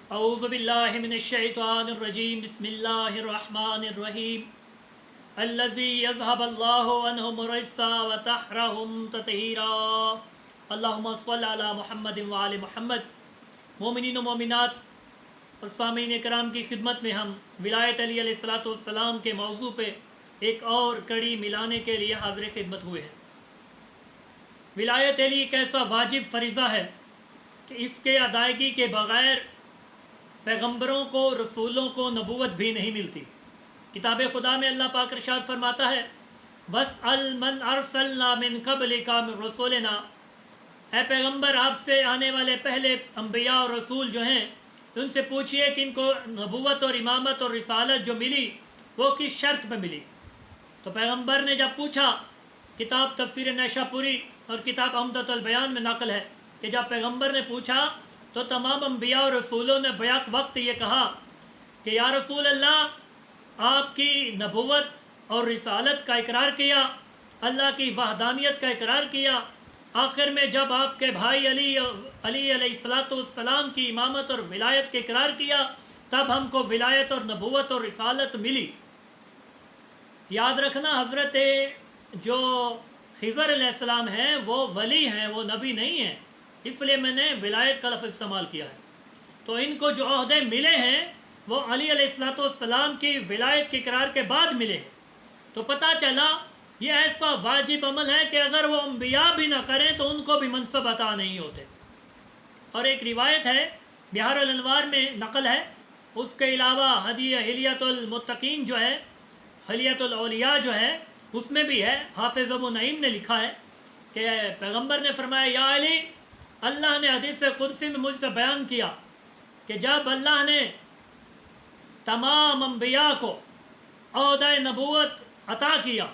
اعوذ باللہ من الشیطان الرجیم بسم اللہ الرحمن الرحیم الذی یذہب اللہ عنہم الرجس وطہرہم تطہیرا اللہم صل علی محمد وآل محمد۔ مومنین و مومنات اور سامعین کرام کی خدمت میں ہم ولایت علی علیہ السلام کے موضوع پہ ایک اور کڑی ملانے کے لیے حاضر خدمت ہوئے ہیں۔ ولایت علی ایک ایسا واجب فریضہ ہے کہ اس کے ادائیگی کے بغیر پیغمبروں کو، رسولوں کو نبوت بھی نہیں ملتی۔ کتاب خدا میں اللہ پاک ارشاد فرماتا ہے وَاسْأَلْ مَنْ أَرْسَلْنَا مِنْ قَبْلِكَ مِنْ رُسُلِنَا، اے پیغمبر آپ سے آنے والے پہلے انبیاء اور رسول جو ہیں ان سے پوچھئے کہ ان کو نبوت اور امامت اور رسالت جو ملی وہ کس شرط پہ ملی۔ تو پیغمبر نے جب پوچھا، کتاب تفسیر نیشاپوری اور کتاب عمدۃ البیان میں نقل ہے کہ جب پیغمبر نے پوچھا تو تمام انبیاء اور رسولوں نے بیک وقت یہ کہا کہ یا رسول اللہ آپ کی نبوت اور رسالت کا اقرار کیا، اللہ کی وحدانیت کا اقرار کیا، آخر میں جب آپ کے بھائی علی علیہ السلام کی امامت اور ولایت کے اقرار کیا تب ہم کو ولایت اور نبوت اور رسالت ملی۔ یاد رکھنا حضرت جو خضر علیہ السلام ہیں وہ ولی ہیں، وہ نبی نہیں ہیں، اس لیے میں نے ولایت کا لفظ استعمال کیا ہے۔ تو ان کو جو عہدے ملے ہیں وہ علی علیہ السلام کی ولایت کے اقرار کے بعد ملے ہیں۔ تو پتہ چلا یہ ایسا واجب عمل ہے کہ اگر وہ انبیاء بھی نہ کریں تو ان کو بھی منصب عطا نہیں ہوتے۔ اور ایک روایت ہے بحار الانوار میں نقل ہے، اس کے علاوہ حلیۃ المتقین جو ہے، حلیۃ الاولیاء جو ہے اس میں بھی ہے، حافظ ابو نعیم نے لکھا ہے کہ پیغمبر نے فرمایا یا علی، اللہ نے حدیث قدسی میں مجھ سے بیان کیا کہ جب اللہ نے تمام انبیاء کو عہدہ نبوت عطا کیا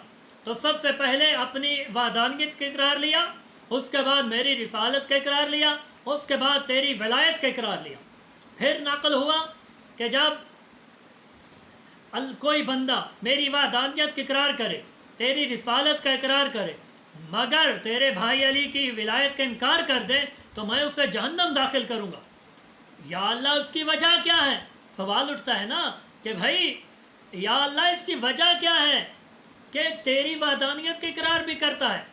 تو سب سے پہلے اپنی وحدانیت کا اقرار لیا، اس کے بعد میری رسالت کا اقرار لیا، اس کے بعد تیری ولایت کا اقرار لیا۔ پھر نقل ہوا کہ جب کوئی بندہ میری وحدانیت کا اقرار کرے، تیری رسالت کا اقرار کرے، مگر تیرے بھائی علی کی ولایت کا انکار کر دے تو میں اسے جہنم داخل کروں گا۔ یا اللہ اس کی وجہ کیا ہے؟ سوال اٹھتا ہے نا کہ بھائی یا اللہ اس کی وجہ کیا ہے کہ تیری وحدانیت کا اقرار بھی کرتا ہے،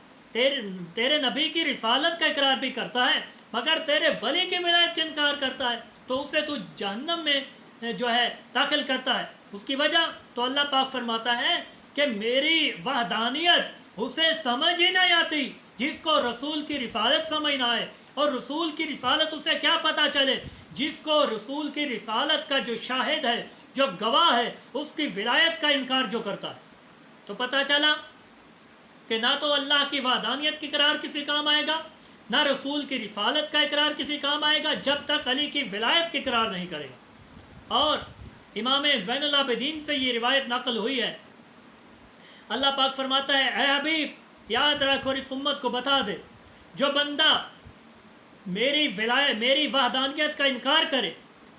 تیرے نبی کی رسالت کا اقرار بھی کرتا ہے، مگر تیرے ولی کی ولایت کا انکار کرتا ہے تو اسے تو جہنم میں جو ہے داخل کرتا ہے۔ اس کی وجہ تو اللہ پاک فرماتا ہے کہ میری وحدانیت اسے سمجھ ہی نہیں آتی جس کو رسول کی رسالت سمجھ نہ آئے، اور رسول کی رسالت اسے کیا پتہ چلے جس کو رسول کی رسالت کا جو شاہد ہے، جو گواہ ہے، اس کی ولایت کا انکار جو کرتا ہے۔ تو پتہ چلا کہ نہ تو اللہ کی وحدانیت کی اقرار کسی کام آئے گا، نہ رسول کی رسالت کا اقرار کسی کام آئے گا جب تک علی کی ولایت کی اقرار نہیں کرے گا۔ اور امام زین العابدین سے یہ روایت نقل ہوئی ہے، اللہ پاک فرماتا ہے اے حبیب یاد رکھ اور اس امت کو بتا دے، جو بندہ میری وحدانیت کا انکار کرے،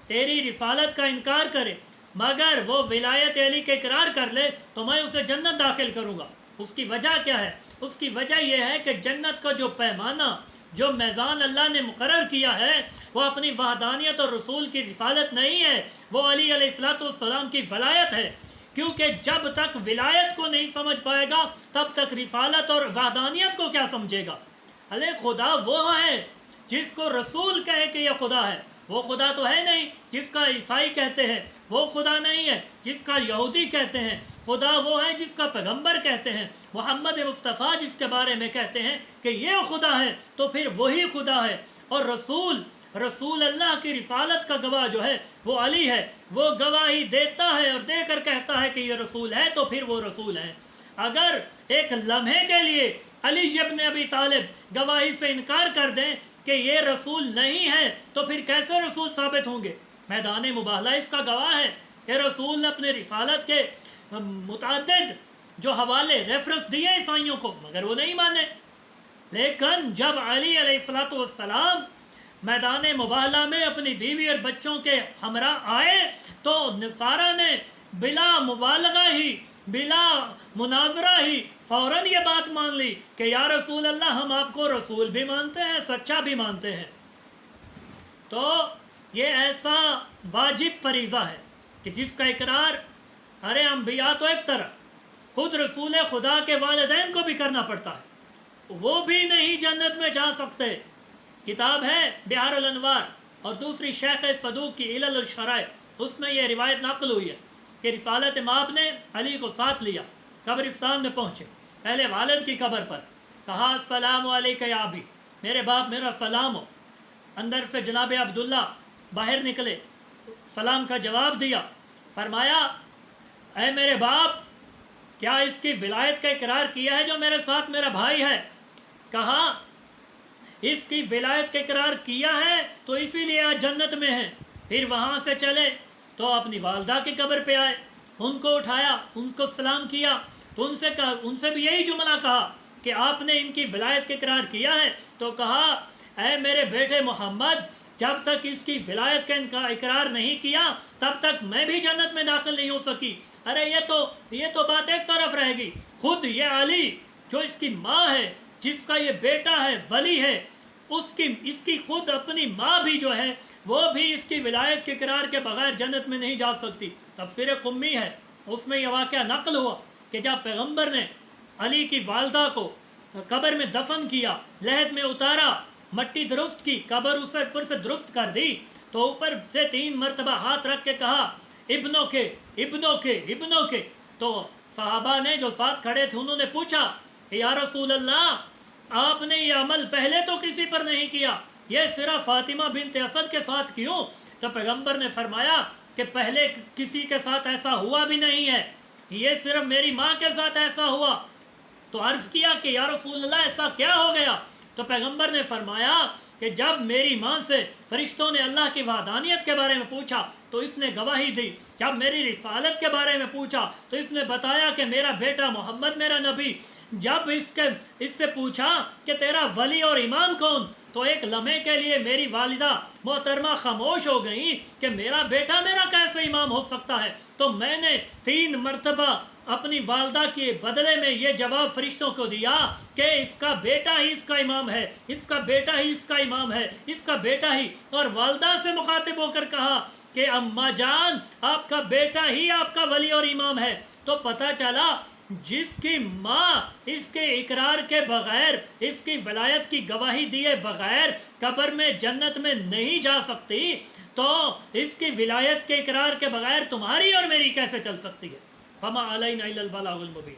تیری رسالت کا انکار کرے، مگر وہ ولایت علی کے اقرار کر لے تو میں اسے جنت داخل کروں گا۔ اس کی وجہ کیا ہے؟ اس کی وجہ یہ ہے کہ جنت کا جو پیمانہ، جو میزان اللہ نے مقرر کیا ہے وہ اپنی وحدانیت اور رسول کی رسالت نہیں ہے، وہ علی علیہ السلام کی ولایت ہے، کیونکہ جب تک ولایت کو نہیں سمجھ پائے گا تب تک رسالت اور وحدانیت کو کیا سمجھے گا۔ ارے خدا وہ ہے جس کو رسول کہے کہ یہ خدا ہے، وہ خدا تو ہے نہیں جس کا عیسائی کہتے ہیں، وہ خدا نہیں ہے جس کا یہودی کہتے ہیں، خدا وہ ہے جس کا پیغمبر کہتے ہیں، محمد مصطفیٰ جس کے بارے میں کہتے ہیں کہ یہ خدا ہے، تو پھر وہی خدا ہے۔ اور رسول اللہ کی رسالت کا گواہ جو ہے وہ علی ہے، وہ گواہی دیتا ہے اور دے کر کہتا ہے کہ یہ رسول ہے تو پھر وہ رسول ہے۔ اگر ایک لمحے کے لیے علی ابن ابی طالب گواہی سے انکار کر دیں کہ یہ رسول نہیں ہے تو پھر کیسے رسول ثابت ہوں گے؟ میدان مباہلہ اس کا گواہ ہے کہ رسول نے اپنے رسالت کے متعدد جو حوالے ریفرنس دیے عیسائیوں کو، مگر وہ نہیں مانے۔ لیکن جب علی علیہ السلام میدان مباہلہ میں اپنی بیوی اور بچوں کے ہمراہ آئے تو نصارہ نے بلا مبالغہ ہی، بلا مناظرہ ہی فوراً یہ بات مان لی کہ یا رسول اللہ ہم آپ کو رسول بھی مانتے ہیں، سچا بھی مانتے ہیں۔ تو یہ ایسا واجب فریضہ ہے کہ جس کا اقرار ارے انبیاء تو ایک طرف، خود رسول خدا کے والدین کو بھی کرنا پڑتا ہے، وہ بھی نہیں جنت میں جا سکتے۔ کتاب ہے بحار الانوار اور دوسری شیخ صدوق کی علل الشرائع، اس میں یہ روایت نقل ہوئی ہے کہ رسالت مآب نے علی کو ساتھ لیا، قبرستان میں پہنچے، پہلے والد کی قبر پر کہا السلام علیکہ یا ابی، میرے باپ میرا سلام ہو۔ اندر سے جناب عبداللہ باہر نکلے، سلام کا جواب دیا، فرمایا اے میرے باپ، کیا اس کی ولایت کا اقرار کیا ہے جو میرے ساتھ میرا بھائی ہے؟ کہا اس کی ولایت کا اقرار کیا ہے تو اسی لیے آج جنت میں ہیں۔ پھر وہاں سے چلے تو اپنی والدہ کی قبر پہ آئے، ان کو اٹھایا، ان کو سلام کیا، تو ان سے بھی یہی جملہ کہا کہ آپ نے ان کی ولایت کا اقرار کیا ہے؟ تو کہا اے میرے بیٹے محمد، جب تک اس کی ولایت کا اقرار نہیں کیا تب تک میں بھی جنت میں داخل نہیں ہو سکی۔ ارے یہ تو بات ایک طرف رہے گی، خود یہ علی جو اس کی ماں ہے، جس کا یہ بیٹا ہے، ولی ہے، اس کی خود اپنی ماں بھی جو ہے وہ بھی اس کی ولایت کے اقرار کے بغیر جنت میں نہیں جا سکتی۔ تفسیر قمی ہے، اس میں یہ واقعہ نقل ہوا کہ جب پیغمبر نے علی کی والدہ کو قبر میں دفن کیا، لحد میں اتارا، مٹی درست کی، قبر اسے اوپر سے درست کر دی، تو اوپر سے 3 مرتبہ ہاتھ رکھ کے کہا ابنوں کے ابنوں کے ابنوں کے۔ تو صحابہ نے جو ساتھ کھڑے تھے انہوں نے پوچھا کہ یا رسول اللہ، آپ نے یہ عمل پہلے تو کسی پر نہیں کیا، یہ صرف فاطمہ بنت اسد کے ساتھ کیوں؟ تو پیغمبر نے فرمایا کہ پہلے کسی کے ساتھ ایسا ہوا بھی نہیں ہے، یہ صرف میری ماں کے ساتھ ایسا ہوا۔ تو عرض کیا کہ یا رسول اللہ ایسا کیا ہو گیا؟ تو پیغمبر نے فرمایا کہ جب میری ماں سے فرشتوں نے اللہ کی وحدانیت کے بارے میں پوچھا تو اس نے گواہی دی، جب میری رسالت کے بارے میں پوچھا تو اس نے بتایا کہ میرا بیٹا محمد میرا نبی، جب اس سے پوچھا کہ تیرا ولی اور امام کون، تو ایک لمحے کے لیے میری والدہ محترمہ خاموش ہو گئی کہ میرا بیٹا میرا کیسے امام ہو سکتا ہے۔ تو میں نے 3 مرتبہ اپنی والدہ کے بدلے میں یہ جواب فرشتوں کو دیا کہ اس کا بیٹا ہی اس کا امام ہے، اس کا بیٹا ہی اس کا امام ہے، اس کا بیٹا ہی، اور والدہ سے مخاطب ہو کر کہا کہ اماں جان، آپ کا بیٹا ہی آپ کا ولی اور امام ہے۔ تو پتہ چلا جس کی ماں اس کے اقرار کے بغیر، اس کی ولایت کی گواہی دیے بغیر قبر میں جنت میں نہیں جا سکتی، تو اس کی ولایت کے اقرار کے بغیر تمہاری اور میری کیسے چل سکتی ہے؟ فما علینا الا البلاغ المبین۔